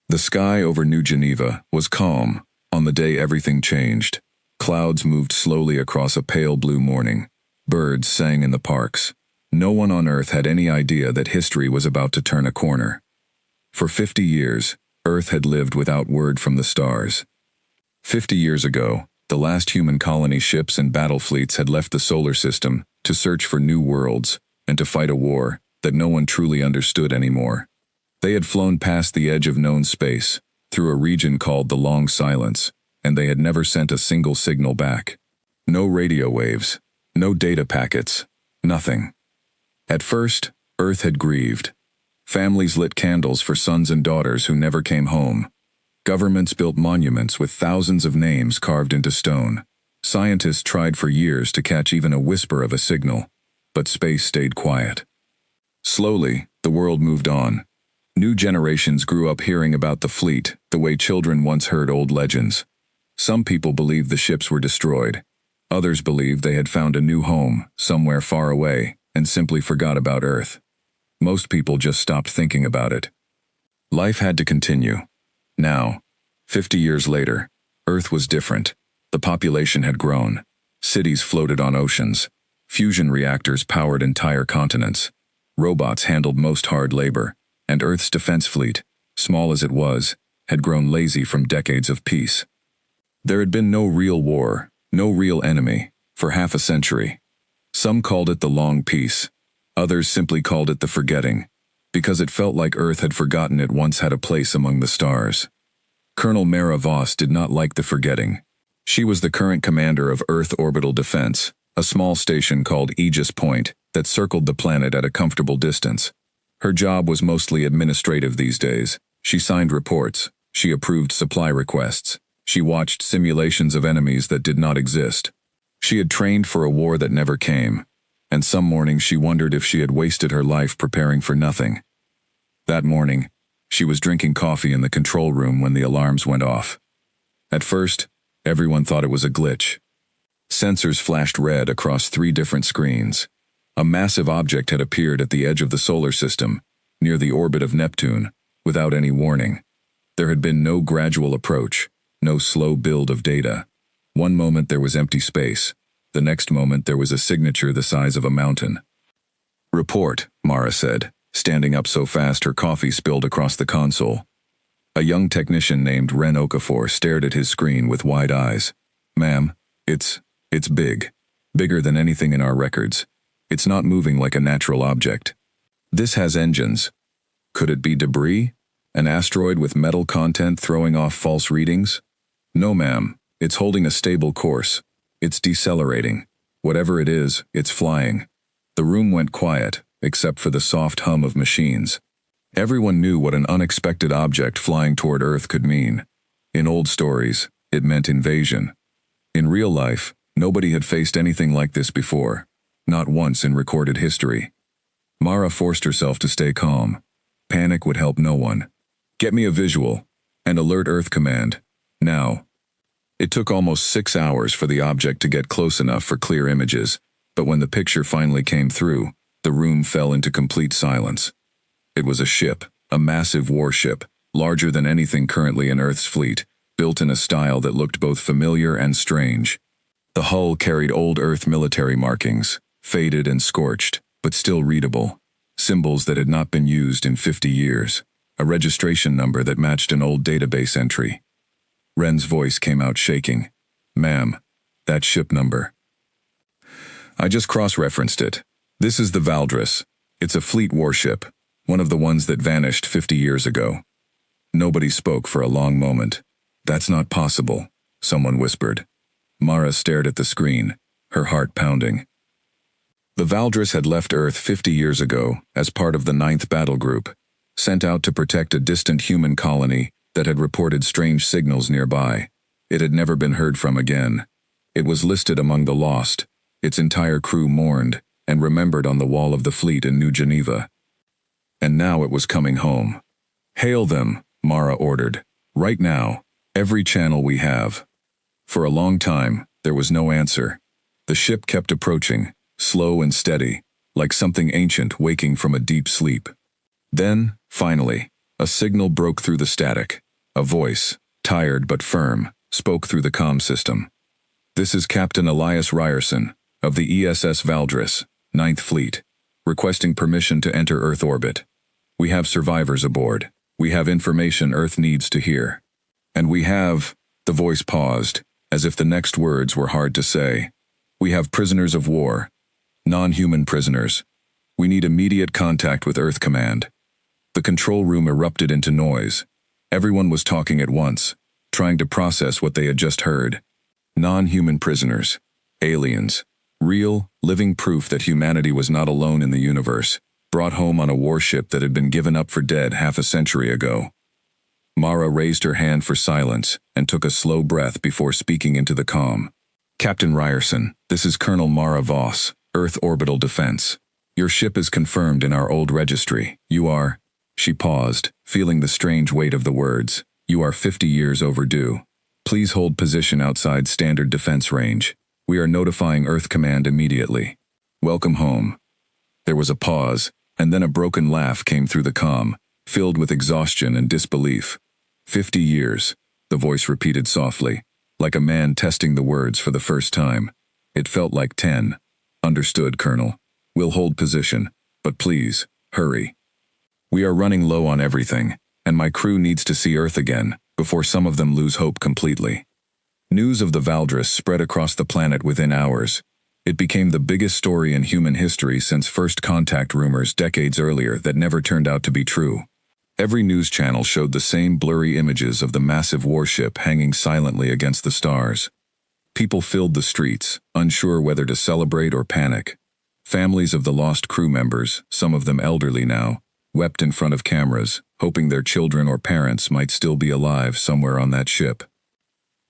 The sky over New Geneva was calm on the day everything changed. Clouds moved slowly across a pale blue morning. Birds sang in the parks. No one on Earth had any idea that history was about to turn a corner. For 50 years, Earth had lived without word from the stars. 50 years ago, the last human colony ships and battle fleets had left the solar system to search for new worlds and to fight a war that no one truly understood anymore. They had flown past the edge of known space, through a region called the Long Silence, and they had never sent a single signal back. No radio waves, no data packets, nothing. At first, Earth had grieved. Families lit candles for sons and daughters who never came home. Governments built monuments with thousands of names carved into stone. Scientists tried for years to catch even a whisper of a signal, but space stayed quiet. Slowly, the world moved on. New generations grew up hearing about the fleet the way children once heard old legends. Some people believed the ships were destroyed. Others believed they had found a new home, somewhere far away, and simply forgot about Earth. Most people just stopped thinking about it. Life had to continue. Now, 50 years later, Earth was different. The population had grown. Cities floated on oceans. Fusion reactors powered entire continents. Robots handled most hard labor. And Earth's defense fleet, small as it was, had grown lazy from decades of peace. There had been no real war, no real enemy, for half a century. Some called it the Long Peace. Others simply called it the Forgetting, because it felt like Earth had forgotten it once had a place among the stars. Colonel Mara Voss did not like the Forgetting. She was the current commander of Earth Orbital Defense, a small station called Aegis Point that circled the planet at a comfortable distance. Her job was mostly administrative these days. She signed reports. She approved supply requests. She watched simulations of enemies that did not exist. She had trained for a war that never came, and some mornings she wondered if she had wasted her life preparing for nothing. That morning, she was drinking coffee in the control room when the alarms went off. At first, everyone thought it was a glitch. Sensors flashed red across 3 different screens. A massive object had appeared at the edge of the solar system, near the orbit of Neptune, without any warning. There had been no gradual approach, no slow build of data. One moment there was empty space. The next moment there was a signature the size of a mountain. "Report," Mara said, standing up so fast her coffee spilled across the console. A young technician named Ren Okafor stared at his screen with wide eyes. "Ma'am, it's big. Bigger than anything in our records. It's not moving like a natural object. This has engines. Could it be debris? An asteroid with metal content throwing off false readings? No, ma'am. It's holding a stable course. It's decelerating. Whatever it is, it's flying." The room went quiet, except for the soft hum of machines. Everyone knew what an unexpected object flying toward Earth could mean. In old stories, it meant invasion. In real life, nobody had faced anything like this before. Not once in recorded history. Mara forced herself to stay calm. Panic would help no one. "Get me a visual, and alert Earth Command. Now." It took almost 6 hours for the object to get close enough for clear images, but when the picture finally came through, the room fell into complete silence. It was a ship, a massive warship, larger than anything currently in Earth's fleet, built in a style that looked both familiar and strange. The hull carried old Earth military markings, faded and scorched, but still readable. Symbols that had not been used in 50 years. A registration number that matched an old database entry. Ren's voice came out shaking. "Ma'am, that ship number. I just cross-referenced it. This is the Valdris. It's a fleet warship, one of the ones that vanished 50 years ago." Nobody spoke for a long moment. "That's not possible," someone whispered. Mara stared at the screen, her heart pounding. The Valdris had left Earth 50 years ago as part of the 9th Battle Group, sent out to protect a distant human colony that had reported strange signals nearby. It had never been heard from again. It was listed among the lost. Its entire crew mourned and remembered on the wall of the fleet in New Geneva. And now it was coming home. "Hail them," Mara ordered. "Right now. Every channel we have." For a long time, there was no answer. The ship kept approaching, slow and steady, like something ancient waking from a deep sleep. Then, finally, A signal broke through the static. A voice, tired but firm, spoke through the comm system. "This is Captain Elias Ryerson, of the ESS Valdris, Ninth Fleet, requesting permission to enter Earth orbit. We have survivors aboard. We have information Earth needs to hear. And we have," the voice paused, as if the next words were hard to say. "We have prisoners of war. Non-human prisoners. We need immediate contact with Earth Command." The control room erupted into noise. Everyone was talking at once, trying to process what they had just heard. Non-human prisoners. Aliens. Real, living proof that humanity was not alone in the universe, brought home on a warship that had been given up for dead half a century ago. Mara raised her hand for silence and took a slow breath before speaking into the comm. "Captain Ryerson, this is Colonel Mara Voss, Earth Orbital Defense. Your ship is confirmed in our old registry. You are..." She paused, feeling the strange weight of the words. "You are 50 years overdue. Please hold position outside standard defense range. We are notifying Earth Command immediately. Welcome home." There was a pause, and then a broken laugh came through the comm, filled with exhaustion and disbelief. 50 years, the voice repeated softly, like a man testing the words for the first time. It felt like 10. "Understood, Colonel. We'll hold position, but please, hurry. We are running low on everything, and my crew needs to see Earth again, before some of them lose hope completely." News of the Valdris spread across the planet within hours. It became the biggest story in human history since first contact rumors decades earlier that never turned out to be true. Every news channel showed the same blurry images of the massive warship hanging silently against the stars. People filled the streets, unsure whether to celebrate or panic. Families of the lost crew members, some of them elderly now, wept in front of cameras, hoping their children or parents might still be alive somewhere on that ship.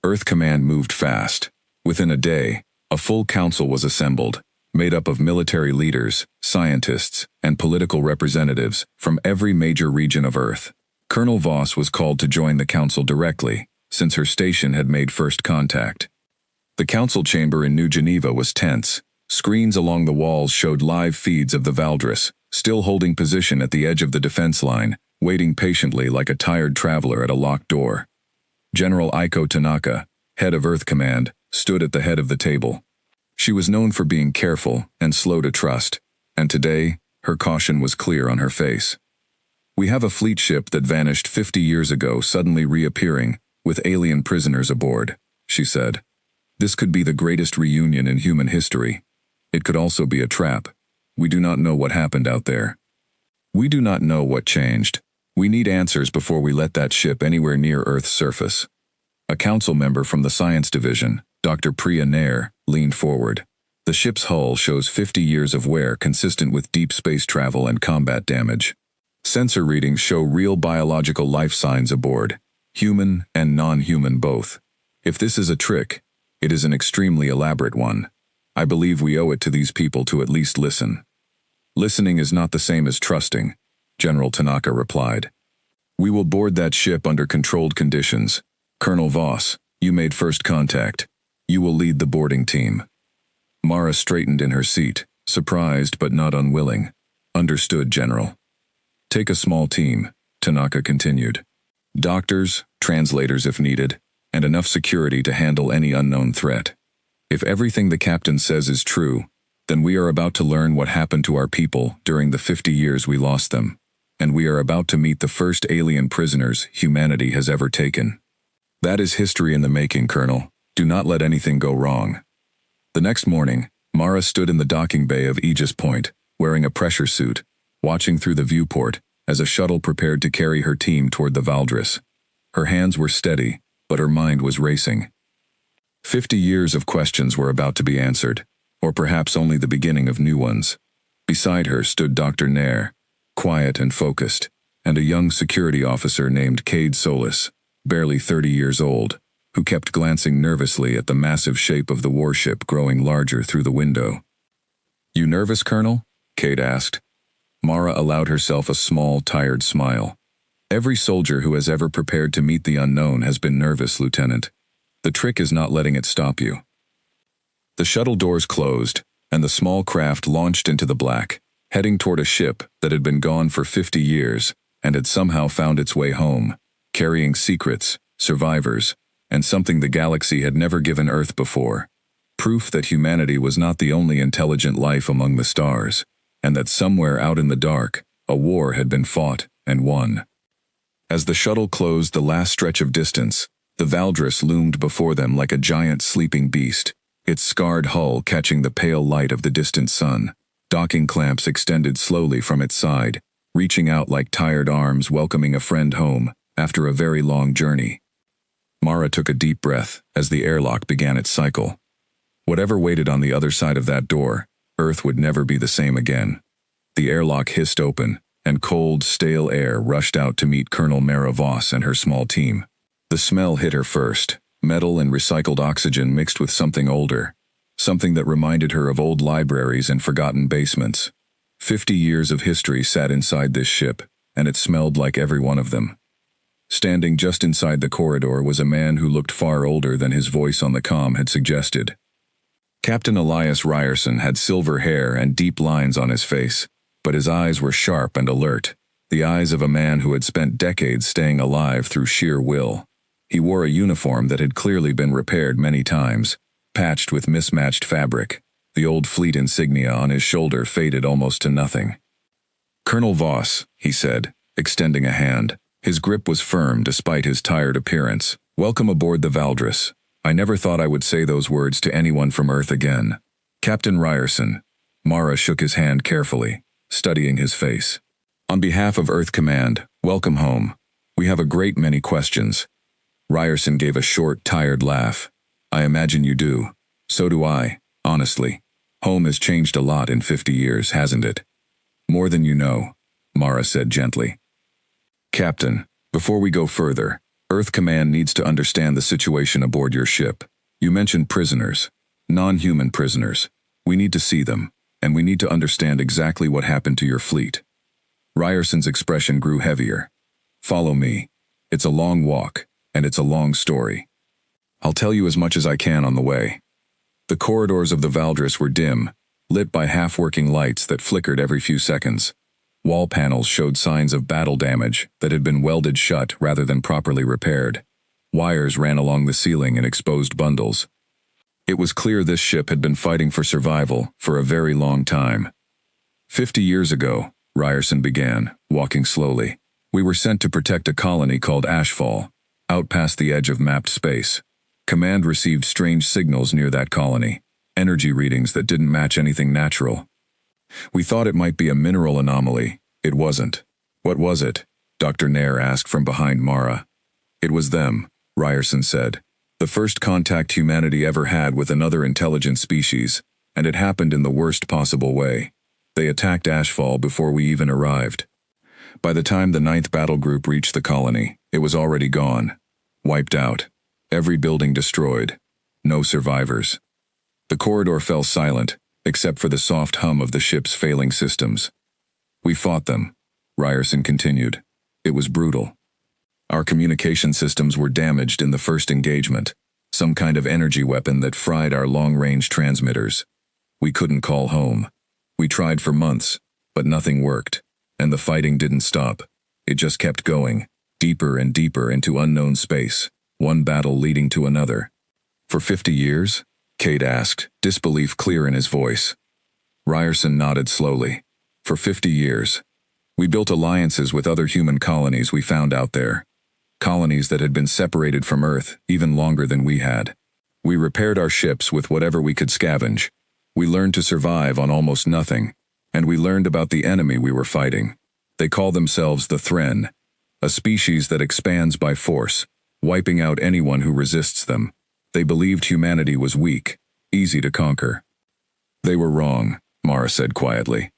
Earth Command moved fast. Within a day, a full council was assembled, made up of military leaders, scientists, and political representatives from every major region of Earth. Colonel Voss was called to join the council directly, since her station had made first contact. The council chamber in New Geneva was tense. Screens along the walls showed live feeds of the Valdris, still holding position at the edge of the defense line, waiting patiently like a tired traveler at a locked door. General Aiko Tanaka, head of Earth Command, stood at the head of the table. She was known for being careful and slow to trust, and today, her caution was clear on her face. "We have a fleet ship that vanished 50 years ago suddenly reappearing, with alien prisoners aboard," she said. "This could be the greatest reunion in human history. It could also be a trap. We do not know what happened out there. We do not know what changed. We need answers before we let that ship anywhere near Earth's surface." A council member from the Science Division, Dr. Priya Nair, leaned forward. "The ship's hull shows 50 years of wear consistent with deep space travel and combat damage. Sensor readings show real biological life signs aboard, human and non-human both. If this is a trick, it is an extremely elaborate one. I believe we owe it to these people to at least listen." "Listening is not the same as trusting," General Tanaka replied. "We will board that ship under controlled conditions. Colonel Voss, you made first contact. You will lead the boarding team." Mara straightened in her seat, surprised but not unwilling. "Understood, General." "Take a small team," Tanaka continued. "Doctors, translators if needed, and enough security to handle any unknown threat. If everything the captain says is true, then we are about to learn what happened to our people during the 50 years we lost them, and we are about to meet the first alien prisoners humanity has ever taken. That is history in the making, Colonel. Do not let anything go wrong." The next morning, Mara stood in the docking bay of Aegis Point, wearing a pressure suit, watching through the viewport as a shuttle prepared to carry her team toward the Valdris. Her hands were steady, but her mind was racing. 50 years of questions were about to be answered, or perhaps only the beginning of new ones. Beside her stood Dr. Nair, quiet and focused, and a young security officer named Cade Solis, barely 30 years old, who kept glancing nervously at the massive shape of the warship growing larger through the window. "You nervous, Colonel?" Cade asked. Mara allowed herself a small, tired smile. "Every soldier who has ever prepared to meet the unknown has been nervous, Lieutenant. The trick is not letting it stop you." The shuttle doors closed, and the small craft launched into the black, heading toward a ship that had been gone for 50 years and had somehow found its way home, carrying secrets, survivors, and something the galaxy had never given Earth before. Proof that humanity was not the only intelligent life among the stars, and that somewhere out in the dark, a war had been fought and won. As the shuttle closed the last stretch of distance, the Valdris loomed before them like a giant sleeping beast, its scarred hull catching the pale light of the distant sun. Docking clamps extended slowly from its side, reaching out like tired arms welcoming a friend home after a very long journey. Mara took a deep breath as the airlock began its cycle. Whatever waited on the other side of that door, Earth would never be the same again. The airlock hissed open, and cold, stale air rushed out to meet Colonel Mara Voss and her small team. The smell hit her first, metal and recycled oxygen mixed with something older, something that reminded her of old libraries and forgotten basements. 50 years of history sat inside this ship, and it smelled like every one of them. Standing just inside the corridor was a man who looked far older than his voice on the comm had suggested. Captain Elias Ryerson had silver hair and deep lines on his face, but his eyes were sharp and alert, the eyes of a man who had spent decades staying alive through sheer will. He wore a uniform that had clearly been repaired many times, patched with mismatched fabric. The old fleet insignia on his shoulder faded almost to nothing. "Colonel Voss," he said, extending a hand. His grip was firm despite his tired appearance. "Welcome aboard the Valdris. I never thought I would say those words to anyone from Earth again." "Captain Ryerson." Mara shook his hand carefully, studying his face. "On behalf of Earth Command, welcome home. We have a great many questions." Ryerson gave a short, tired laugh. "I imagine you do. So do I, honestly. Home has changed a lot in 50 years, hasn't it?" "More than you know," Mara said gently. "Captain, before we go further, Earth Command needs to understand the situation aboard your ship. You mentioned prisoners, non-human prisoners. We need to see them, and we need to understand exactly what happened to your fleet." Ryerson's expression grew heavier. "Follow me. It's a long walk, and it's a long story. I'll tell you as much as I can on the way." The corridors of the Valdris were dim, lit by half-working lights that flickered every few seconds. Wall panels showed signs of battle damage that had been welded shut rather than properly repaired. Wires ran along the ceiling in exposed bundles. It was clear this ship had been fighting for survival for a very long time. 50 years ago, Ryerson began, walking slowly. "We were sent to protect a colony called Ashfall, out past the edge of mapped space. Command received strange signals near that colony, energy readings that didn't match anything natural. We thought it might be a mineral anomaly. It wasn't." "What was it?" Dr. Nair asked from behind Mara. "It was them," Ryerson said. "The first contact humanity ever had with another intelligent species, and it happened in the worst possible way. They attacked Ashfall before we even arrived. By the time the 9th Battle Group reached the colony, it was already gone. Wiped out. Every building destroyed. No survivors." The corridor fell silent, except for the soft hum of the ship's failing systems. "We fought them," Ryerson continued. "It was brutal. Our communication systems were damaged in the first engagement, some kind of energy weapon that fried our long-range transmitters. We couldn't call home. We tried for months, but nothing worked, and the fighting didn't stop. It just kept going, deeper and deeper into unknown space, one battle leading to another." "For 50 years?" Kate asked, disbelief clear in his voice. Ryerson nodded slowly. "For 50 years. We built alliances with other human colonies we found out there. Colonies that had been separated from Earth even longer than we had. We repaired our ships with whatever we could scavenge. We learned to survive on almost nothing, and we learned about the enemy we were fighting. They call themselves the Thren, a species that expands by force, wiping out anyone who resists them. They believed humanity was weak, easy to conquer." "They were wrong," Mara said quietly.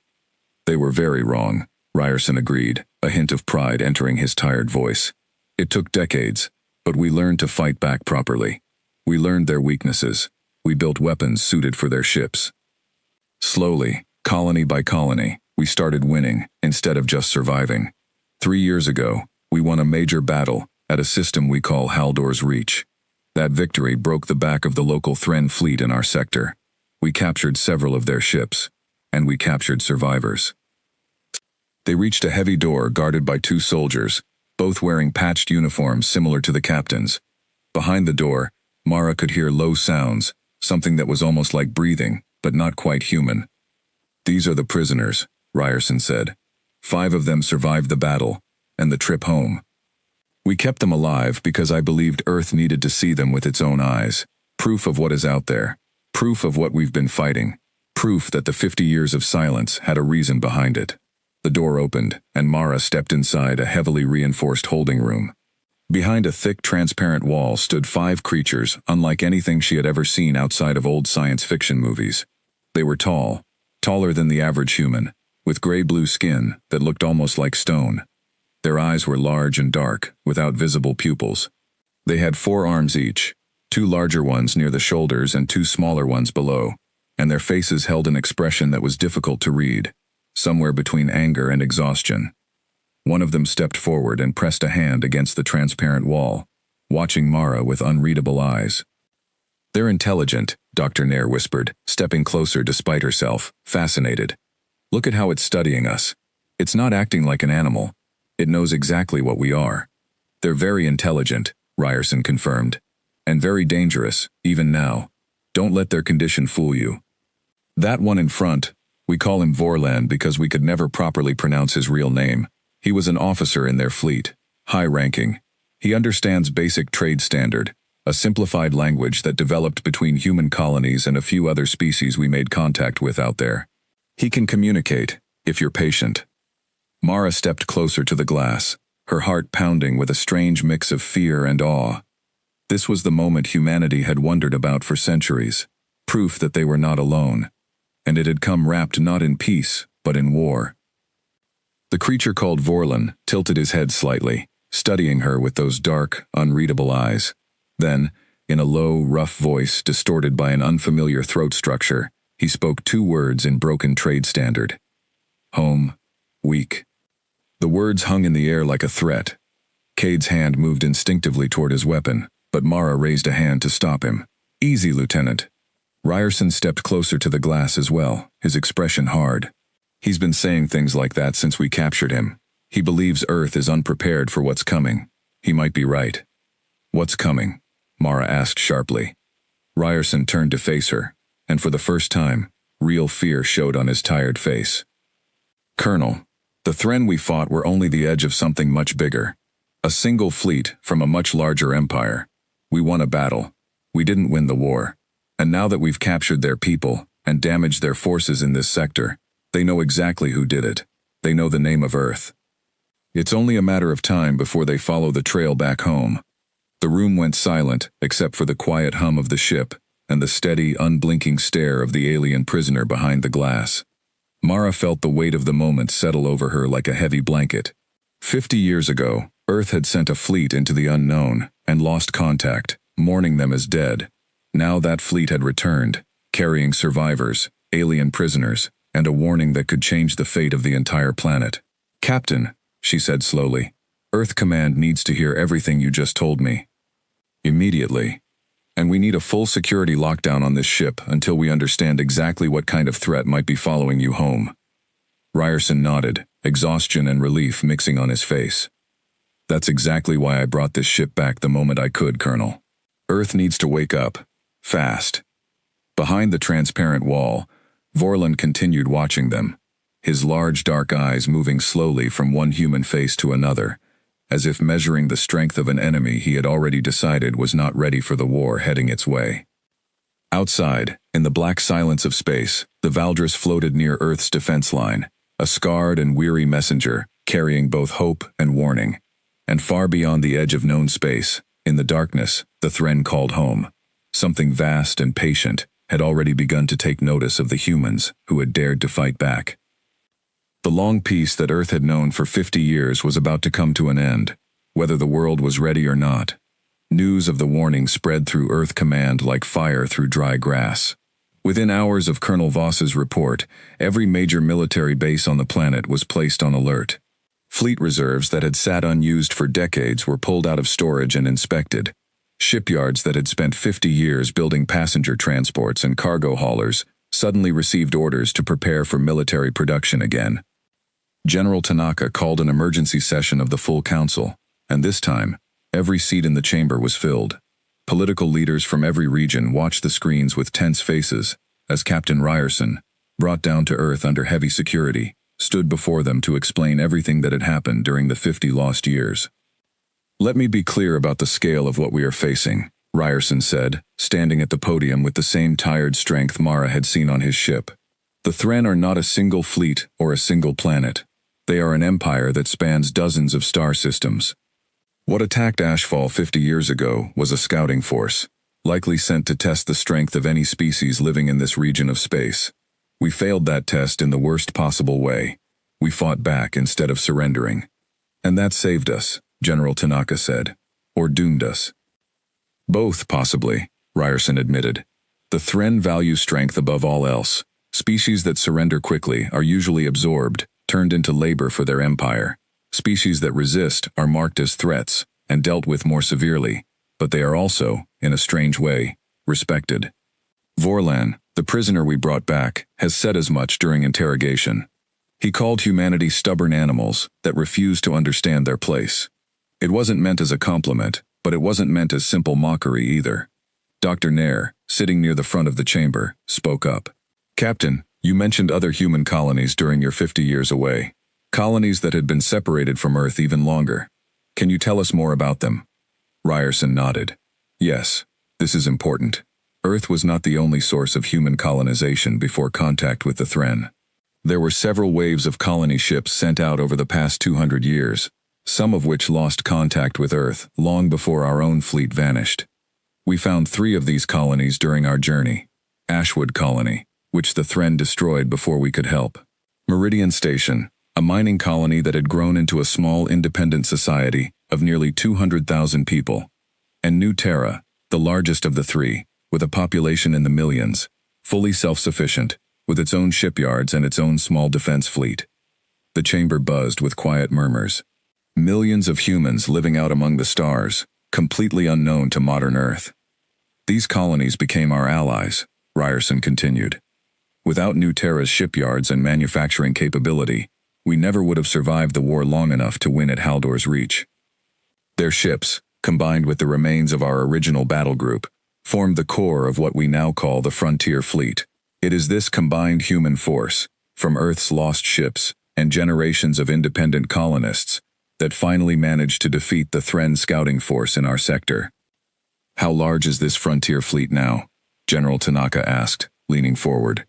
"They were very wrong," Ryerson agreed, a hint of pride entering his tired voice. "It took decades, but we learned to fight back properly. We learned their weaknesses. We built weapons suited for their ships. Slowly, colony by colony, we started winning instead of just surviving. 3 years ago, we won a major battle at a system we call Haldor's Reach. That victory broke the back of the local Thren fleet in our sector. We captured several of their ships, and we captured survivors." They reached a heavy door guarded by two soldiers, both wearing patched uniforms similar to the captain's. Behind the door, Mara could hear low sounds, something that was almost like breathing, but not quite human. "These are the prisoners," Ryerson said. "5 of them survived the battle, and the trip home. We kept them alive because I believed Earth needed to see them with its own eyes. Proof of what is out there. Proof of what we've been fighting. Proof that the 50 years of silence had a reason behind it." The door opened, and Mara stepped inside a heavily reinforced holding room. Behind a thick, transparent wall stood 5 creatures unlike anything she had ever seen outside of old science fiction movies. They were tall, taller than the average human, with gray-blue skin that looked almost like stone. Their eyes were large and dark, without visible pupils. They had 4 arms each, 2 larger ones near the shoulders and 2 smaller ones below, and their faces held an expression that was difficult to read, somewhere between anger and exhaustion. One of them stepped forward and pressed a hand against the transparent wall, watching Mara with unreadable eyes. "They're intelligent," Dr. Nair whispered, stepping closer despite herself, fascinated. "Look at how it's studying us. It's not acting like an animal. It knows exactly what we are." "They're very intelligent," Ryerson confirmed. "And very dangerous, even now. Don't let their condition fool you. That one in front, we call him Vorlan because we could never properly pronounce his real name. He was an officer in their fleet, high-ranking. He understands basic trade standard, a simplified language that developed between human colonies and a few other species we made contact with out there. He can communicate, if you're patient." Mara stepped closer to the glass, her heart pounding with a strange mix of fear and awe. This was the moment humanity had wondered about for centuries, proof that they were not alone, and it had come wrapped not in peace, but in war. The creature called Vorlan tilted his head slightly, studying her with those dark, unreadable eyes. Then, in a low, rough voice distorted by an unfamiliar throat structure, he spoke 2 words in broken trade standard. "Home. Weak." The words hung in the air like a threat. Cade's hand moved instinctively toward his weapon, but Mara raised a hand to stop him. "Easy, Lieutenant." Ryerson stepped closer to the glass as well, his expression hard. "He's been saying things like that since we captured him. He believes Earth is unprepared for what's coming. He might be right." "What's coming?" Mara asked sharply. Ryerson turned to face her, and for the first time, real fear showed on his tired face. "Colonel, the Thren we fought were only the edge of something much bigger. A single fleet from a much larger empire. We won a battle. We didn't win the war. And now that we've captured their people and damaged their forces in this sector, they know exactly who did it. They know the name of Earth. It's only a matter of time before they follow the trail back home." The room went silent, except for the quiet hum of the ship and the steady, unblinking stare of the alien prisoner behind the glass. Mara felt the weight of the moment settle over her like a heavy blanket. 50 years ago, Earth had sent a fleet into the unknown and lost contact, mourning them as dead. Now that fleet had returned, carrying survivors, alien prisoners, and a warning that could change the fate of the entire planet. "Captain," she said slowly, "Earth Command needs to hear everything you just told me. Immediately. And we need a full security lockdown on this ship until we understand exactly what kind of threat might be following you home." Ryerson nodded, exhaustion and relief mixing on his face. "That's exactly why I brought this ship back the moment I could, Colonel. Earth needs to wake up. Fast." Behind the transparent wall, Vorlan continued watching them, his large dark eyes moving slowly from one human face to another, as if measuring the strength of an enemy he had already decided was not ready for the war heading its way. Outside, in the black silence of space, the Valdris floated near Earth's defense line, a scarred and weary messenger, carrying both hope and warning. And far beyond the edge of known space, in the darkness, the Thren called home. Something vast and patient had already begun to take notice of the humans who had dared to fight back. The long peace that Earth had known for 50 years was about to come to an end, whether the world was ready or not. News of the warning spread through Earth Command like fire through dry grass. Within hours of Colonel Voss's report, every major military base on the planet was placed on alert. Fleet reserves that had sat unused for decades were pulled out of storage and inspected. Shipyards that had spent 50 years building passenger transports and cargo haulers suddenly received orders to prepare for military production again. General Tanaka called an emergency session of the full council, and this time, every seat in the chamber was filled. Political leaders from every region watched the screens with tense faces as Captain Ryerson, brought down to Earth under heavy security, stood before them to explain everything that had happened during the 50 lost years. "Let me be clear about the scale of what we are facing," Ryerson said, standing at the podium with the same tired strength Mara had seen on his ship. "The Thren are not a single fleet or a single planet. They are an empire that spans dozens of star systems. What attacked Ashfall 50 years ago was a scouting force, likely sent to test the strength of any species living in this region of space. We failed that test in the worst possible way. We fought back instead of surrendering. And that saved us," General Tanaka said. "Or doomed us." "Both, possibly," Ryerson admitted. "The Thren value strength above all else. Species that surrender quickly are usually absorbed, turned into labor for their empire. Species that resist are marked as threats and dealt with more severely, but they are also, in a strange way, respected. Vorlan, the prisoner we brought back, has said as much during interrogation. He called humanity stubborn animals that refuse to understand their place. It wasn't meant as a compliment, but it wasn't meant as simple mockery either." Dr. Nair, sitting near the front of the chamber, spoke up. "Captain, you mentioned other human colonies during your 50 years away. Colonies that had been separated from Earth even longer. Can you tell us more about them?" Ryerson nodded. "Yes, this is important. Earth was not the only source of human colonization before contact with the Thren. There were several waves of colony ships sent out over the past 200 years, some of which lost contact with Earth long before our own fleet vanished. We found 3 of these colonies during our journey. Ashwood Colony, which the Thren destroyed before we could help. Meridian Station, a mining colony that had grown into a small independent society of nearly 200,000 people. And New Terra, the largest of the 3, with a population in the millions, fully self-sufficient, with its own shipyards and its own small defense fleet." The chamber buzzed with quiet murmurs. Millions of humans living out among the stars, completely unknown to modern Earth. "These colonies became our allies," Ryerson continued. "Without New Terra's shipyards and manufacturing capability, we never would have survived the war long enough to win at Haldor's Reach. Their ships, combined with the remains of our original battle group, formed the core of what we now call the Frontier Fleet. It is this combined human force, from Earth's lost ships and generations of independent colonists, that finally managed to defeat the Thren scouting force in our sector." "How large is this Frontier Fleet now?" General Tanaka asked, leaning forward.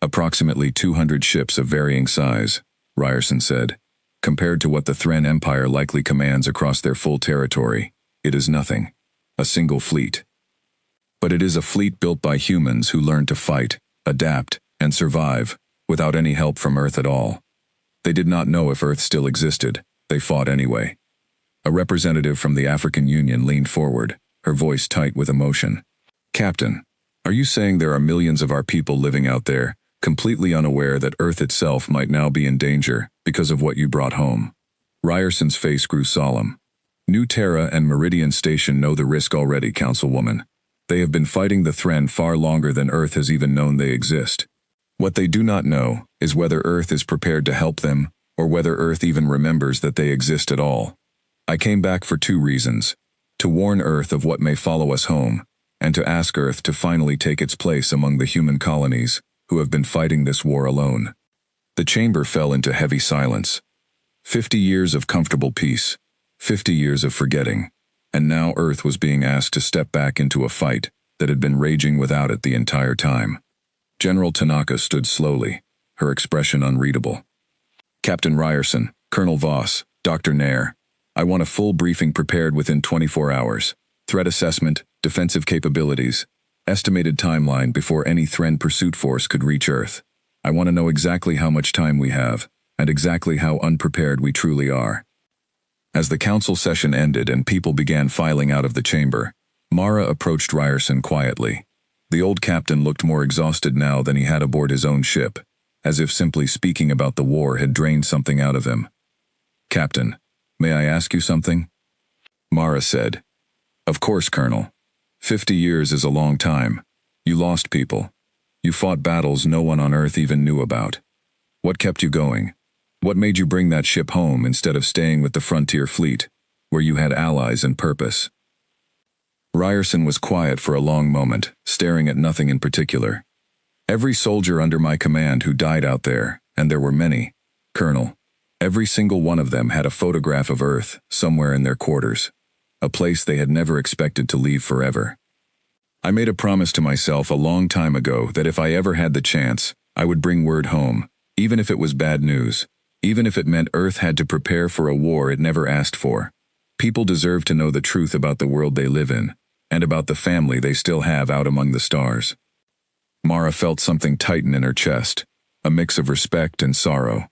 "Approximately 200 ships of varying size," Ryerson said. "Compared to what the Thren Empire likely commands across their full territory, it is nothing. A single fleet. But it is a fleet built by humans who learned to fight, adapt, and survive, without any help from Earth at all. They did not know if Earth still existed. They fought anyway." A representative from the African Union leaned forward, her voice tight with emotion. "Captain, are you saying there are millions of our people living out there, completely unaware that Earth itself might now be in danger because of what you brought home?" Ryerson's face grew solemn. "New Terra and Meridian Station know the risk already, Councilwoman. They have been fighting the Thren far longer than Earth has even known they exist. What they do not know is whether Earth is prepared to help them, or whether Earth even remembers that they exist at all. I came back for 2 reasons: to warn Earth of what may follow us home, and to ask Earth to finally take its place among the human colonies who have been fighting this war alone." The chamber fell into heavy silence. 50 years of comfortable peace, 50 years of forgetting, and now Earth was being asked to step back into a fight that had been raging without it the entire time. General Tanaka stood slowly, her expression unreadable. "Captain Ryerson, Colonel Voss, Dr. Nair, I want a full briefing prepared within 24 hours. Threat assessment, defensive capabilities, estimated timeline before any Thren pursuit force could reach Earth. I want to know exactly how much time we have, and exactly how unprepared we truly are." As the council session ended and people began filing out of the chamber, Mara approached Ryerson quietly. The old captain looked more exhausted now than he had aboard his own ship, as if simply speaking about the war had drained something out of him. "Captain, may I ask you something?" Mara said. "Of course, Colonel. 50 years is a long time. You lost people. You fought battles no one on Earth even knew about. What kept you going? What made you bring that ship home instead of staying with the Frontier Fleet, where you had allies and purpose?" Ryerson was quiet for a long moment, staring at nothing in particular. "Every soldier under my command who died out there, and there were many, Colonel, every single one of them had a photograph of Earth somewhere in their quarters, a place they had never expected to leave forever. I made a promise to myself a long time ago that if I ever had the chance, I would bring word home, even if it was bad news, even if it meant Earth had to prepare for a war it never asked for. People deserve to know the truth about the world they live in, and about the family they still have out among the stars." Mara felt something tighten in her chest, a mix of respect and sorrow.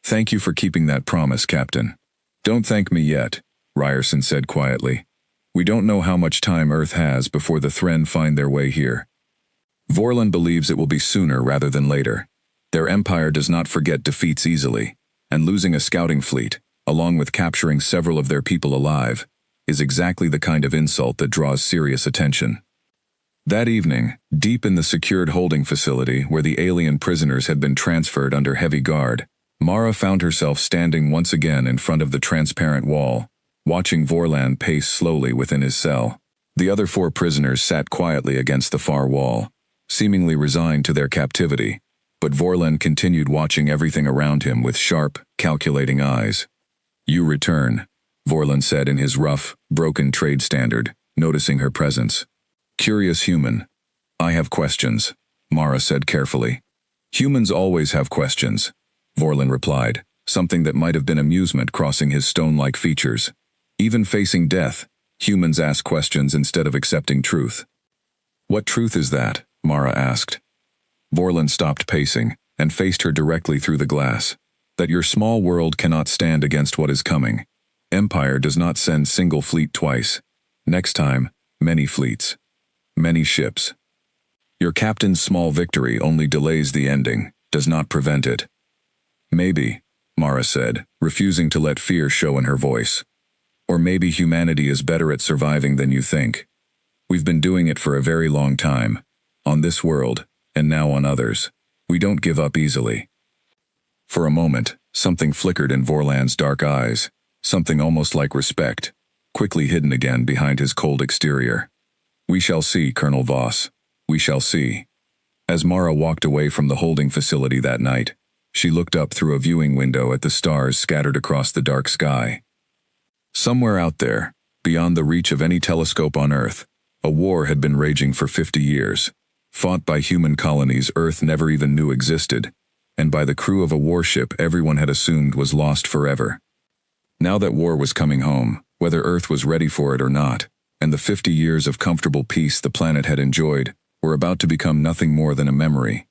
"Thank you for keeping that promise, Captain." "Don't thank me yet," Ryerson said quietly. "We don't know how much time Earth has before the Thren find their way here. Vorlon believes it will be sooner rather than later. Their empire does not forget defeats easily, and losing a scouting fleet, along with capturing several of their people alive, is exactly the kind of insult that draws serious attention." That evening, deep in the secured holding facility where the alien prisoners had been transferred under heavy guard, Mara found herself standing once again in front of the transparent wall, watching Vorlon pace slowly within his cell. The other 4 prisoners sat quietly against the far wall, seemingly resigned to their captivity, but Vorlon continued watching everything around him with sharp, calculating eyes. "You return," Vorlon said in his rough, broken trade standard, noticing her presence. "Curious human." "I have questions," Mara said carefully. "Humans always have questions," Vorlon replied, something that might have been amusement crossing his stone-like features. "Even facing death, humans ask questions instead of accepting truth." "What truth is that?" Mara asked. Vorlon stopped pacing and faced her directly through the glass. "That your small world cannot stand against what is coming. Empire does not send single fleet twice. Next time, many fleets. Many ships. Your captain's small victory only delays the ending, does not prevent it." "Maybe," Mara said, refusing to let fear show in her voice. "Or maybe humanity is better at surviving than you think. We've been doing it for a very long time, on this world, and now on others. We don't give up easily." For a moment, something flickered in Vorlon's dark eyes, something almost like respect, quickly hidden again behind his cold exterior. "We shall see, Colonel Voss. We shall see." As Mara walked away from the holding facility that night, she looked up through a viewing window at the stars scattered across the dark sky. Somewhere out there, beyond the reach of any telescope on Earth, a war had been raging for 50 years, fought by human colonies Earth never even knew existed, and by the crew of a warship everyone had assumed was lost forever. Now that war was coming home, whether Earth was ready for it or not, and the 50 years of comfortable peace the planet had enjoyed were about to become nothing more than a memory.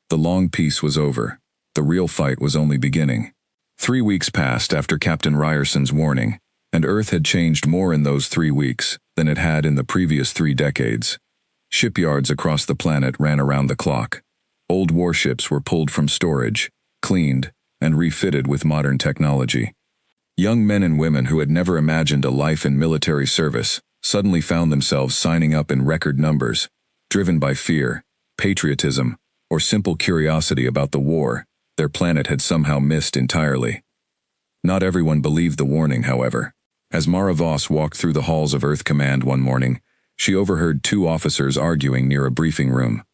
The long peace was over. The real fight was only beginning. 3 weeks passed after Captain Ryerson's warning, and Earth had changed more in those 3 weeks than it had in the previous 3 decades. Shipyards across the planet ran around the clock. Old warships were pulled from storage, cleaned, and refitted with modern technology. Young men and women who had never imagined a life in military service suddenly found themselves signing up in record numbers, driven by fear, patriotism, or simple curiosity about the war their planet had somehow missed entirely. Not everyone believed the warning, however. As Mara Voss walked through the halls of Earth Command one morning, she overheard 2 officers arguing near a briefing room.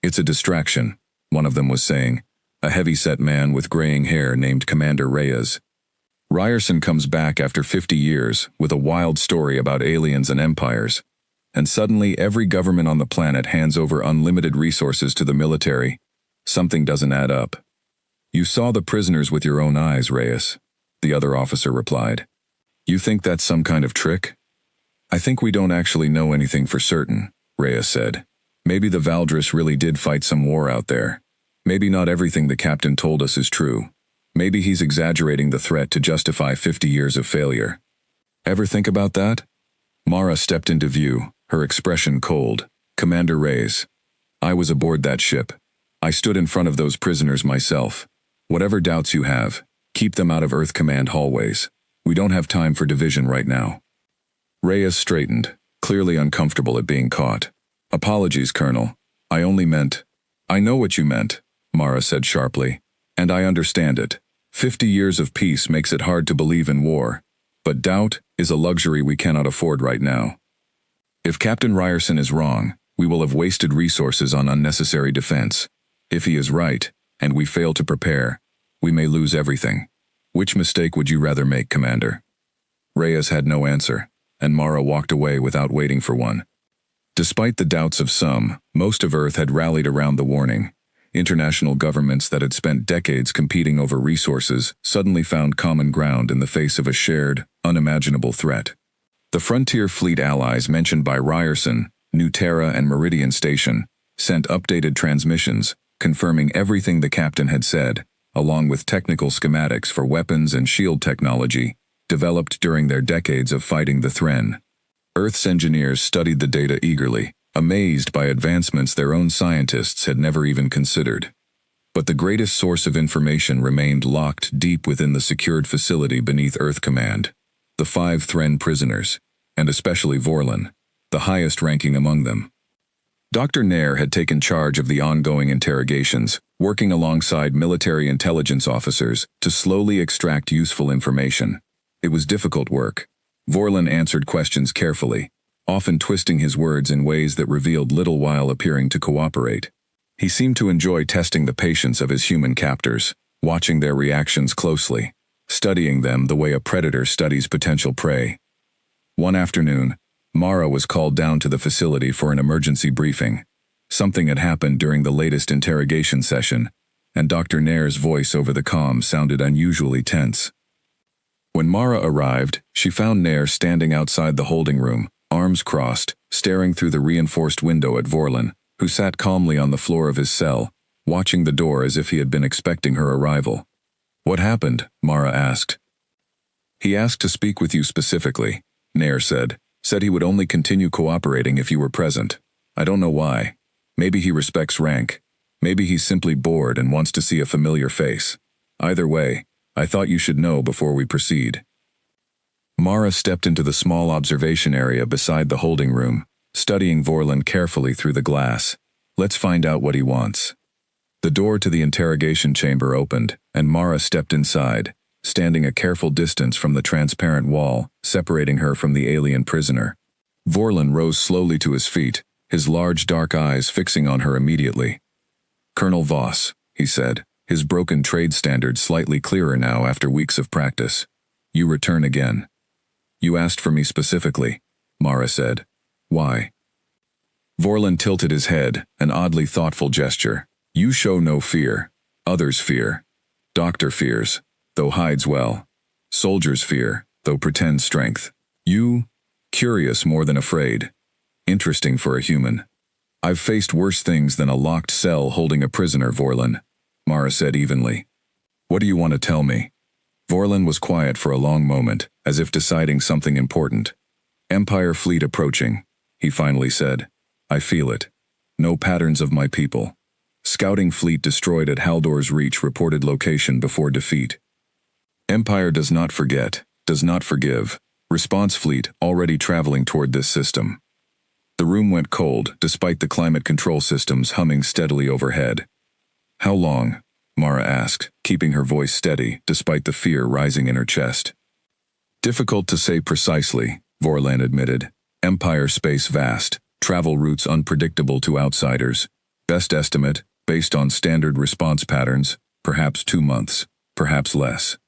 "It's a distraction," one of them was saying, a heavy-set man with graying hair named Commander Reyes. "Ryerson comes back after 50 years with a wild story about aliens and empires, and suddenly every government on the planet hands over unlimited resources to the military. Something doesn't add up." "You saw the prisoners with your own eyes, Reyes," the other officer replied. "You think that's some kind of trick?" "I think we don't actually know anything for certain," Reyes said. "Maybe the Valdris really did fight some war out there. Maybe not everything the captain told us is true. Maybe he's exaggerating the threat to justify 50 years of failure." "Ever think about that?" Mara stepped into view, her expression cold. "Commander Reyes, I was aboard that ship. I stood in front of those prisoners myself. Whatever doubts you have, keep them out of Earth Command hallways. We don't have time for division right now." Reyes straightened, clearly uncomfortable at being caught. "Apologies, Colonel. I only meant—" "I know what you meant," Mara said sharply. "And I understand it. 50 years of peace makes it hard to believe in war, but doubt is a luxury we cannot afford right now. If Captain Ryerson is wrong, we will have wasted resources on unnecessary defense. If he is right, and we fail to prepare, we may lose everything. Which mistake would you rather make, Commander? Reyes had no answer, and Mara walked away without waiting for one. Despite the doubts of some, most of Earth had rallied around the warning. International governments that had spent decades competing over resources suddenly found common ground in the face of a shared, unimaginable threat. The Frontier Fleet allies mentioned by Ryerson, New Terra and Meridian Station, sent updated transmissions, confirming everything the captain had said, along with technical schematics for weapons and shield technology, developed during their decades of fighting the Thren. Earth's engineers studied the data eagerly, amazed by advancements their own scientists had never even considered. But the greatest source of information remained locked deep within the secured facility beneath Earth Command. The 5 Thren prisoners, and especially Vorlon, the highest ranking among them. Dr. Nair had taken charge of the ongoing interrogations, working alongside military intelligence officers to slowly extract useful information. It was difficult work. Vorlon answered questions carefully, often twisting his words in ways that revealed little while appearing to cooperate. He seemed to enjoy testing the patience of his human captors, watching their reactions closely, studying them the way a predator studies potential prey. One afternoon, Mara was called down to the facility for an emergency briefing. Something had happened during the latest interrogation session, and Dr. Nair's voice over the comm sounded unusually tense. When Mara arrived, she found Nair standing outside the holding room, arms crossed, staring through the reinforced window at Vorlon, who sat calmly on the floor of his cell, watching the door as if he had been expecting her arrival. "What happened?" Mara asked. "He asked to speak with you specifically," Nair said. "Said he would only continue cooperating if you were present. I don't know why. Maybe he respects rank. Maybe he's simply bored and wants to see a familiar face. Either way, I thought you should know before we proceed." Mara stepped into the small observation area beside the holding room, studying Vorlon carefully through the glass. "Let's find out what he wants." The door to the interrogation chamber opened, and Mara stepped inside, standing a careful distance from the transparent wall, separating her from the alien prisoner. Vorlon rose slowly to his feet, his large dark eyes fixing on her immediately. "Colonel Voss," he said, his broken trade standard slightly clearer now after weeks of practice. "You return again." "You asked for me specifically," Mara said. "Why?" Vorlon tilted his head, an oddly thoughtful gesture. "You show no fear. Others fear. Doctor fears, though hides well. Soldiers fear, though pretends strength. You, curious more than afraid. Interesting for a human." "I've faced worse things than a locked cell holding a prisoner, Vorlon," Mara said evenly. "What do you want to tell me?" Vorlon was quiet for a long moment, as if deciding something important. "Empire fleet approaching," he finally said. "I feel it. No patterns of my people. Scouting fleet destroyed at Haldor's Reach reported location before defeat. Empire does not forget, does not forgive. Response fleet already traveling toward this system." The room went cold, despite the climate control systems humming steadily overhead. "How long?" Mara asked, keeping her voice steady, despite the fear rising in her chest. "Difficult to say precisely," Vorlon admitted. "Empire space vast, travel routes unpredictable to outsiders. Best estimate, based on standard response patterns, perhaps 2 months, perhaps less."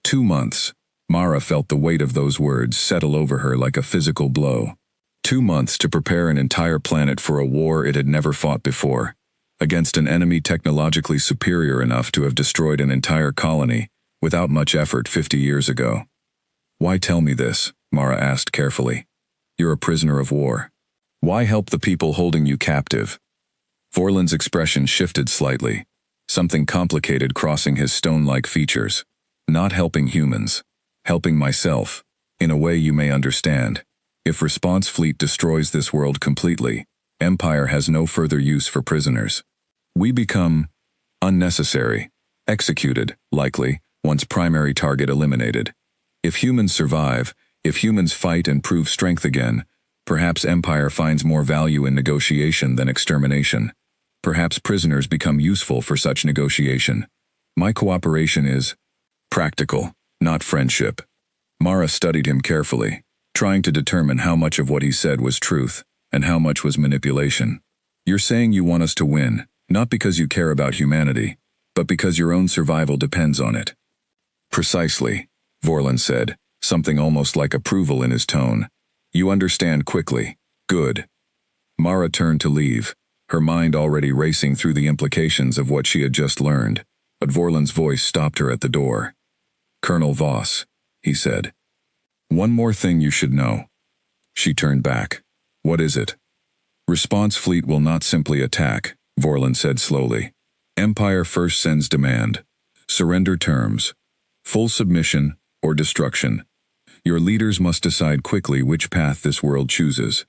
2 months. Mara felt the weight of those words settle over her like a physical blow. 2 months to prepare an entire planet for a war it had never fought before, against an enemy technologically superior enough to have destroyed an entire colony without much effort 50 years ago. "Why tell me this?" Mara asked carefully. "You're a prisoner of war. Why help the people holding you captive?" Vorlon's expression shifted slightly, something complicated crossing his stone-like features. "Not helping humans. Helping myself, in a way you may understand. If Response Fleet destroys this world completely, Empire has no further use for prisoners. We become unnecessary, executed, likely, once primary target eliminated. If humans survive, if humans fight and prove strength again, perhaps Empire finds more value in negotiation than extermination. Perhaps prisoners become useful for such negotiation. My cooperation is..." Practical, not friendship. Mara studied him carefully, trying to determine how much of what he said was truth, and how much was manipulation. You're saying you want us to win, not because you care about humanity, but because your own survival depends on it. Precisely, Vorlon said, something almost like approval in his tone. You understand quickly. Good. Mara turned to leave, her mind already racing through the implications of what she had just learned, but Vorlon's voice stopped her at the door. Colonel Voss, he said. One more thing you should know. She turned back. What is it? Response fleet will not simply attack, Vorlon said slowly. Empire first sends demand. Surrender terms. Full submission or destruction. Your leaders must decide quickly which path this world chooses.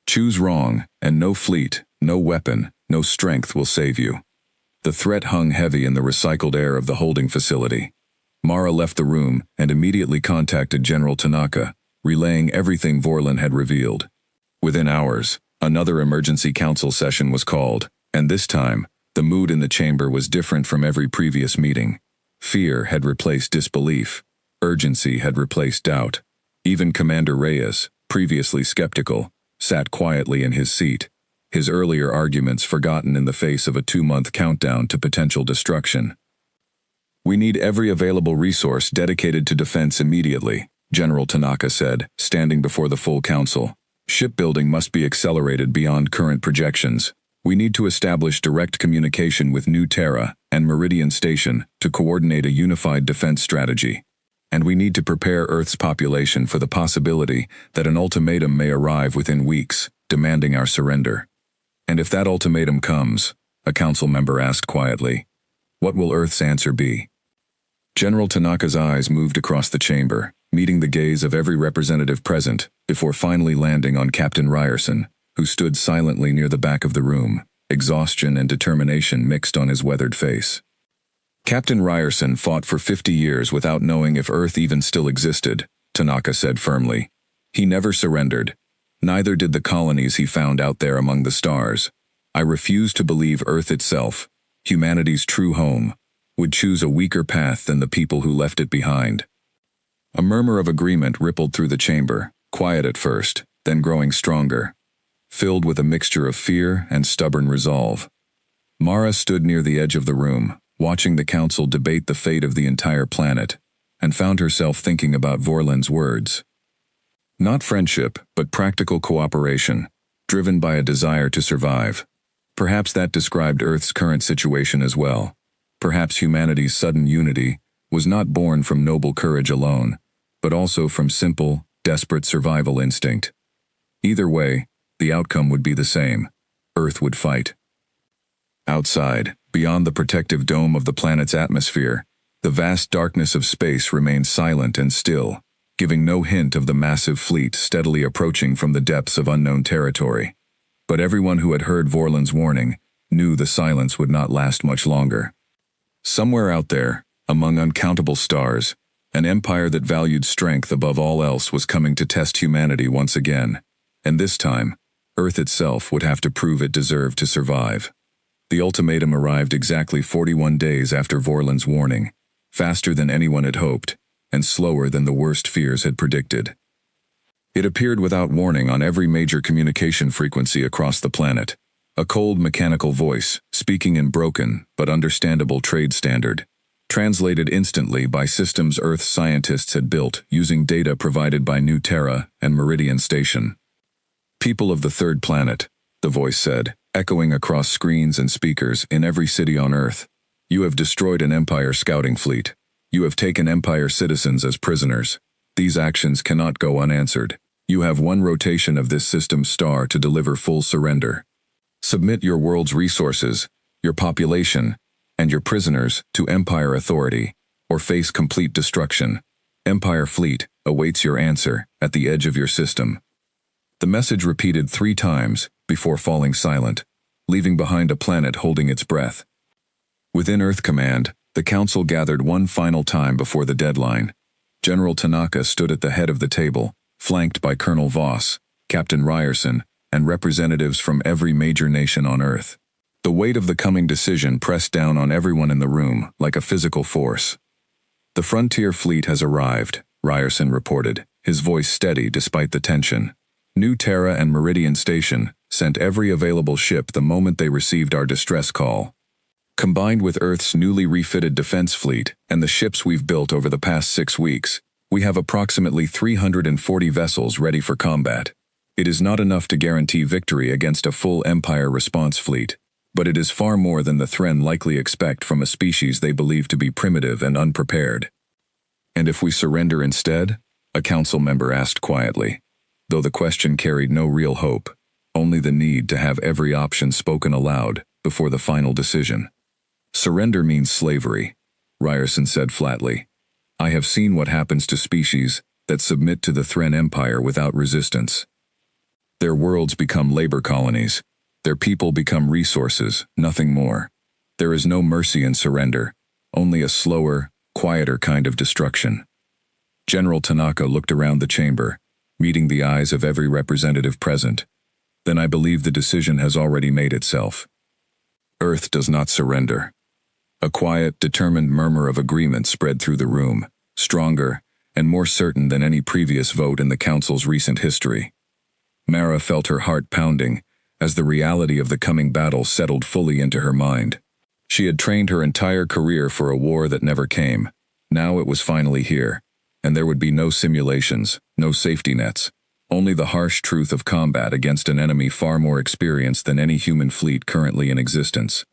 Choose wrong, and no fleet, no weapon, no strength will save you. The threat hung heavy in the recycled air of the holding facility. Mara left the room and immediately contacted General Tanaka, relaying everything Vorlon had revealed. Within hours, another emergency council session was called, and this time, the mood in the chamber was different from every previous meeting. Fear had replaced disbelief. Urgency had replaced doubt. Even Commander Reyes, previously skeptical, sat quietly in his seat, his earlier arguments forgotten in the face of a 2-month countdown to potential destruction. We need every available resource dedicated to defense immediately, General Tanaka said, standing before the full council. Shipbuilding must be accelerated beyond current projections. We need to establish direct communication with New Terra and Meridian Station to coordinate a unified defense strategy. And we need to prepare Earth's population for the possibility that an ultimatum may arrive within weeks, demanding our surrender. And if that ultimatum comes, a council member asked quietly, what will Earth's answer be? General Tanaka's eyes moved across the chamber, meeting the gaze of every representative present, before finally landing on Captain Ryerson, who stood silently near the back of the room, exhaustion and determination mixed on his weathered face. Captain Ryerson fought for 50 years without knowing if Earth even still existed, Tanaka said firmly. He never surrendered. Neither did the colonies he found out there among the stars. I refuse to believe Earth itself, humanity's true home, would choose a weaker path than the people who left it behind. A murmur of agreement rippled through the chamber, quiet at first, then growing stronger, filled with a mixture of fear and stubborn resolve. Mara stood near the edge of the room, watching the council debate the fate of the entire planet, and found herself thinking about Vorlon's words. Not friendship, but practical cooperation, driven by a desire to survive. Perhaps that described Earth's current situation as well. Perhaps humanity's sudden unity was not born from noble courage alone, but also from simple, desperate survival instinct. Either way, the outcome would be the same. Earth would fight. Outside, beyond the protective dome of the planet's atmosphere, the vast darkness of space remained silent and still, giving no hint of the massive fleet steadily approaching from the depths of unknown territory. But everyone who had heard Vorlon's warning knew the silence would not last much longer. Somewhere out there, among uncountable stars, an empire that valued strength above all else was coming to test humanity once again, and this time, Earth itself would have to prove it deserved to survive. The ultimatum arrived exactly 41 days after Vorlon's warning, faster than anyone had hoped, and slower than the worst fears had predicted. It appeared without warning on every major communication frequency across the planet, a cold mechanical voice, speaking in broken but understandable trade standard, translated instantly by systems Earth's scientists had built using data provided by New Terra and Meridian Station. People of the third planet, the voice said, echoing across screens and speakers in every city on Earth. You have destroyed an Empire scouting fleet. You have taken Empire citizens as prisoners. These actions cannot go unanswered. You have one rotation of this system's star to deliver full surrender. Submit your world's resources, your population, and your prisoners to Empire authority, or face complete destruction. Empire fleet awaits your answer at the edge of your system. The message repeated 3 times before falling silent, leaving behind a planet holding its breath. Within Earth Command, the Council gathered one final time before the deadline. General Tanaka stood at the head of the table, flanked by Colonel Voss, Captain Ryerson, and representatives from every major nation on Earth. The weight of the coming decision pressed down on everyone in the room like a physical force. The frontier fleet has arrived, Ryerson reported, his voice steady despite the tension. New Terra and Meridian Station sent every available ship the moment they received our distress call. Combined with Earth's newly refitted defense fleet and the ships we've built over the past 6 weeks, we have approximately 340 vessels ready for combat. It is not enough to guarantee victory against a full Empire response fleet, but it is far more than the Thren likely expect from a species they believe to be primitive and unprepared. And if we surrender instead? A council member asked quietly, though the question carried no real hope, only the need to have every option spoken aloud before the final decision. Surrender means slavery, Ryerson said flatly. I have seen what happens to species that submit to the Thren Empire without resistance. Their worlds become labor colonies. Their people become resources, nothing more. There is no mercy in surrender, only a slower, quieter kind of destruction. General Tanaka looked around the chamber, meeting the eyes of every representative present. Then I believe the decision has already made itself. Earth does not surrender. A quiet, determined murmur of agreement spread through the room, stronger and more certain than any previous vote in the Council's recent history. Mara felt her heart pounding as the reality of the coming battle settled fully into her mind. She had trained her entire career for a war that never came. Now it was finally here, and there would be no simulations, no safety nets, only the harsh truth of combat against an enemy far more experienced than any human fleet currently in existence.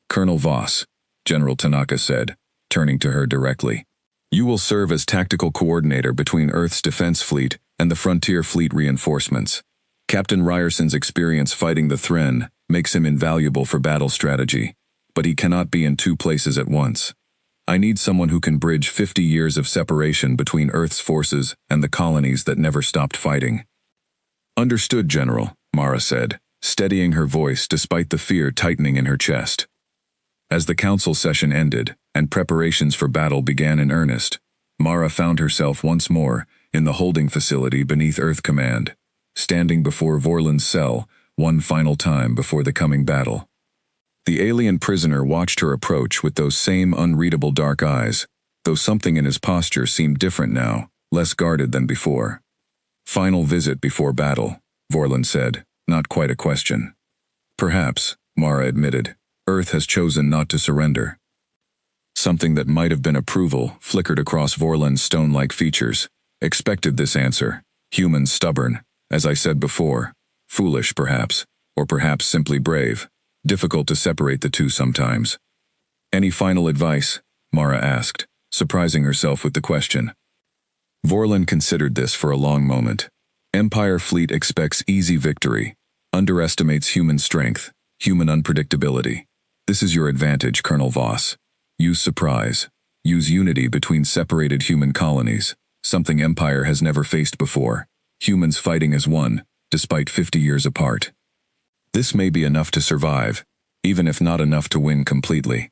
Colonel Voss, General Tanaka said, turning to her directly. You will serve as tactical coordinator between Earth's defense fleet and the frontier fleet reinforcements. Captain Ryerson's experience fighting the Thren makes him invaluable for battle strategy, but he cannot be in 2 places at once. I need someone who can bridge 50 years of separation between Earth's forces and the colonies that never stopped fighting. Understood, General, Mara said, steadying her voice despite the fear tightening in her chest. As the council session ended and preparations for battle began in earnest, Mara found herself once more in the holding facility beneath Earth Command, standing before Vorlin's cell one final time before the coming battle. The alien prisoner watched her approach with those same unreadable dark eyes, though something in his posture seemed different now, less guarded than before. Final visit before battle, Vorlin said, not quite a question. Perhaps, Mara admitted, Earth has chosen not to surrender. Something that might have been approval flickered across Vorlin's stone-like features. Expected this answer. Human stubborn, as I said before. Foolish, perhaps, or perhaps simply brave. Difficult to separate the two sometimes. Any final advice? Mara asked, surprising herself with the question. Vorlin considered this for a long moment. Empire fleet expects easy victory, underestimates human strength, human unpredictability. This is your advantage, Colonel Voss. Use surprise. Use unity between separated human colonies, something Empire has never faced before. Humans fighting as one, despite 50 years apart. This may be enough to survive, even if not enough to win completely.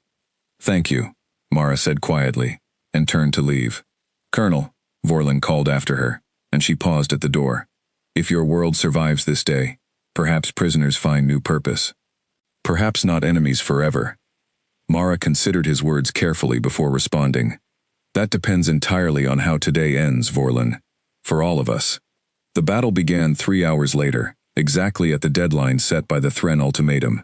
Thank you, Mara said quietly, and turned to leave. Colonel, Vorlin called after her, and she paused at the door. If your world survives this day, perhaps prisoners find new purpose. Perhaps not enemies forever. Mara considered his words carefully before responding. That depends entirely on how today ends, Vorlin. For all of us. The battle began 3 hours later, exactly at the deadline set by the Thren ultimatum.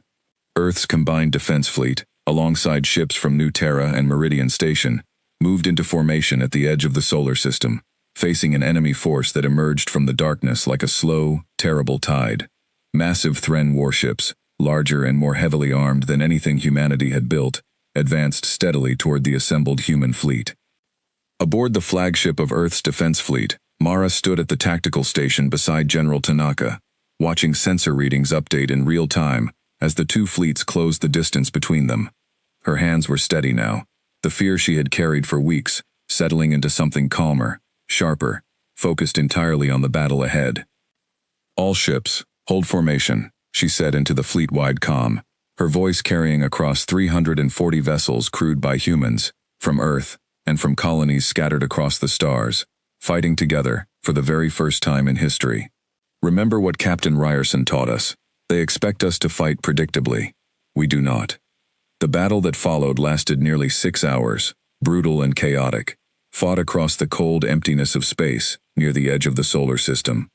Earth's combined defense fleet, alongside ships from New Terra and Meridian Station, moved into formation at the edge of the solar system, facing an enemy force that emerged from the darkness like a slow, terrible tide. Massive Thren warships, larger and more heavily armed than anything humanity had built, advanced steadily toward the assembled human fleet. Aboard the flagship of Earth's defense fleet, Mara stood at the tactical station beside General Tanaka, watching sensor readings update in real time as the two fleets closed the distance between them. Her hands were steady now, the fear she had carried for weeks settling into something calmer, sharper, focused entirely on the battle ahead. All ships, hold formation, she said into the fleet-wide comm, her voice carrying across 340 vessels crewed by humans, from Earth, and from colonies scattered across the stars, fighting together for the very first time in history. Remember what Captain Ryerson taught us. They expect us to fight predictably. We do not. The battle that followed lasted nearly 6 hours, brutal and chaotic, fought across the cold emptiness of space, near the edge of the solar system.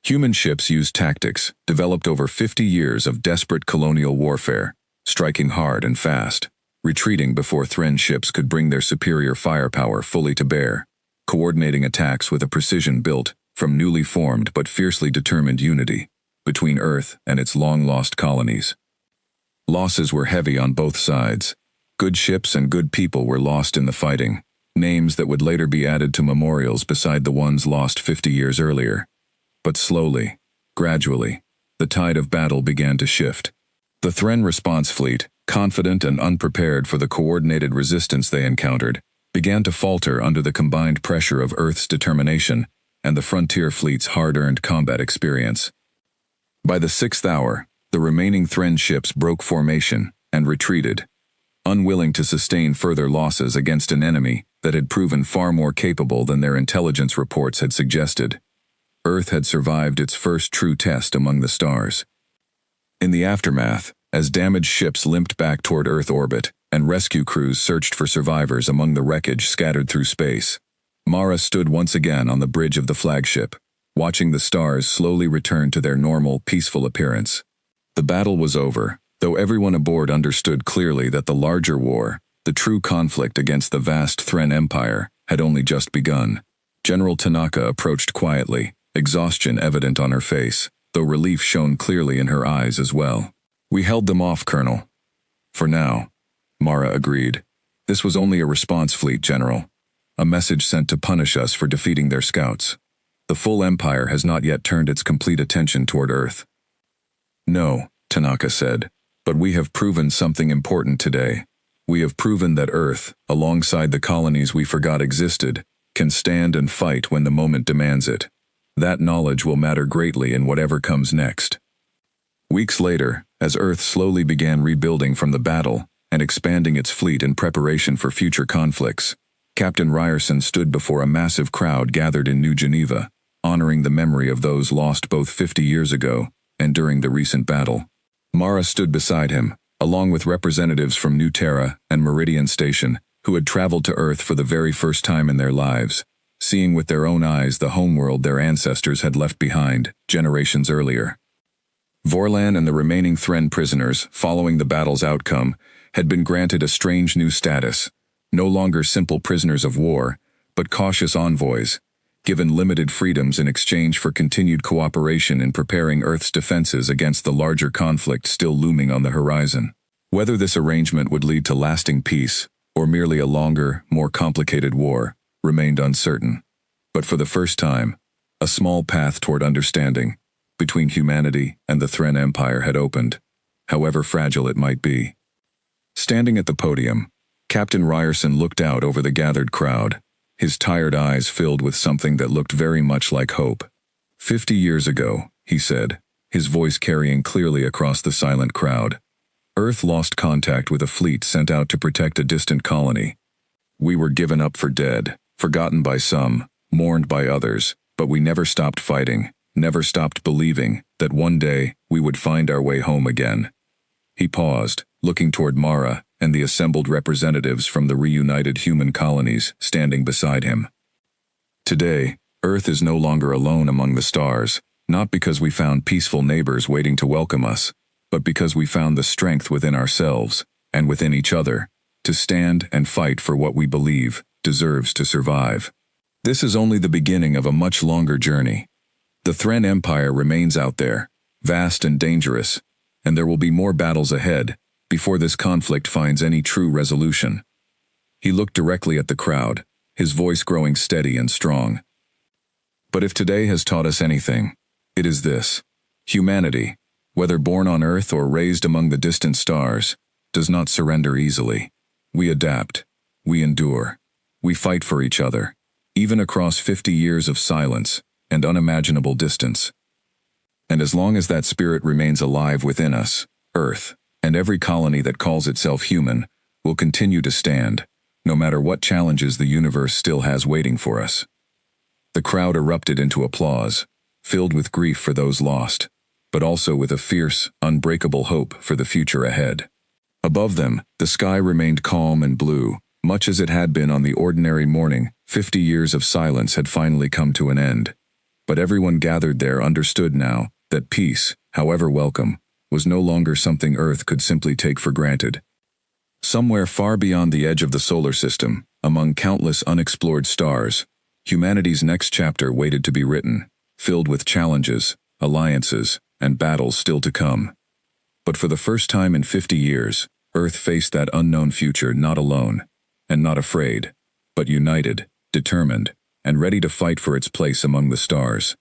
Human ships used tactics, developed over 50 years of desperate colonial warfare, striking hard and fast, retreating before Thren ships could bring their superior firepower fully to bear, coordinating attacks with a precision built from newly formed but fiercely determined unity between Earth and its long-lost colonies. Losses were heavy on both sides. Good ships and good people were lost in the fighting, names that would later be added to memorials beside the ones lost 50 years earlier. But slowly, gradually, the tide of battle began to shift. The Thren response fleet, confident and unprepared for the coordinated resistance they encountered, began to falter under the combined pressure of Earth's determination and the frontier fleet's hard-earned combat experience. By the 6th hour, the remaining Thren ships broke formation and retreated, unwilling to sustain further losses against an enemy that had proven far more capable than their intelligence reports had suggested. Earth had survived its first true test among the stars. In the aftermath, as damaged ships limped back toward Earth orbit and rescue crews searched for survivors among the wreckage scattered through space, Mara stood once again on the bridge of the flagship, watching the stars slowly return to their normal, peaceful appearance. The battle was over, though everyone aboard understood clearly that the larger war, the true conflict against the vast Thren Empire, had only just begun. General Tanaka approached quietly, exhaustion evident on her face, though relief shone clearly in her eyes as well. "We held them off, Colonel." "For now," Mara agreed. "This was only a response fleet, General. A message sent to punish us for defeating their scouts. The full Empire has not yet turned its complete attention toward Earth." "No," Tanaka said, "but we have proven something important today. We have proven that Earth, alongside the colonies we forgot existed, can stand and fight when the moment demands it. That knowledge will matter greatly in whatever comes next." Weeks later, as Earth slowly began rebuilding from the battle and expanding its fleet in preparation for future conflicts, Captain Ryerson stood before a massive crowd gathered in New Geneva, honoring the memory of those lost both 50 years ago and during the recent battle. Mara stood beside him, along with representatives from New Terra and Meridian Station, who had traveled to Earth for the very first time in their lives, seeing with their own eyes the homeworld their ancestors had left behind generations earlier. Vorlan and the remaining Thren prisoners, following the battle's outcome, had been granted a strange new status, no longer simple prisoners of war, but cautious envoys, given limited freedoms in exchange for continued cooperation in preparing Earth's defenses against the larger conflict still looming on the horizon. Whether this arrangement would lead to lasting peace, or merely a longer, more complicated war, remained uncertain. But for the first time, a small path toward understanding between humanity and the Thren Empire had opened, however fragile it might be. Standing at the podium, Captain Ryerson looked out over the gathered crowd, his tired eyes filled with something that looked very much like hope. 50 years ago, he said, his voice carrying clearly across the silent crowd, Earth lost contact with a fleet sent out to protect a distant colony. We were given up for dead, forgotten by some, mourned by others, but we never stopped fighting, never stopped believing that one day we would find our way home again. He paused, looking toward Mara and the assembled representatives from the reunited human colonies standing beside him. Today, Earth is no longer alone among the stars, not because we found peaceful neighbors waiting to welcome us, but because we found the strength within ourselves, and within each other, to stand and fight for what we believe deserves to survive. This is only the beginning of a much longer journey. The Thren Empire remains out there, vast and dangerous, and there will be more battles ahead before this conflict finds any true resolution. He looked directly at the crowd, his voice growing steady and strong. But if today has taught us anything, it is this. Humanity, whether born on Earth or raised among the distant stars, does not surrender easily. We adapt. We endure. We fight for each other, even across 50 years of silence and unimaginable distance. And as long as that spirit remains alive within us, Earth, and every colony that calls itself human, will continue to stand, no matter what challenges the universe still has waiting for us. The crowd erupted into applause, filled with grief for those lost, but also with a fierce, unbreakable hope for the future ahead. Above them, the sky remained calm and blue, much as it had been on the ordinary morning 50 years of silence had finally come to an end. But everyone gathered there understood now that peace, however welcome, was no longer something Earth could simply take for granted. Somewhere far beyond the edge of the solar system, among countless unexplored stars, humanity's next chapter waited to be written, filled with challenges, alliances, and battles still to come. But for the first time in 50 years, Earth faced that unknown future not alone, and not afraid, but united, determined, and ready to fight for its place among the stars.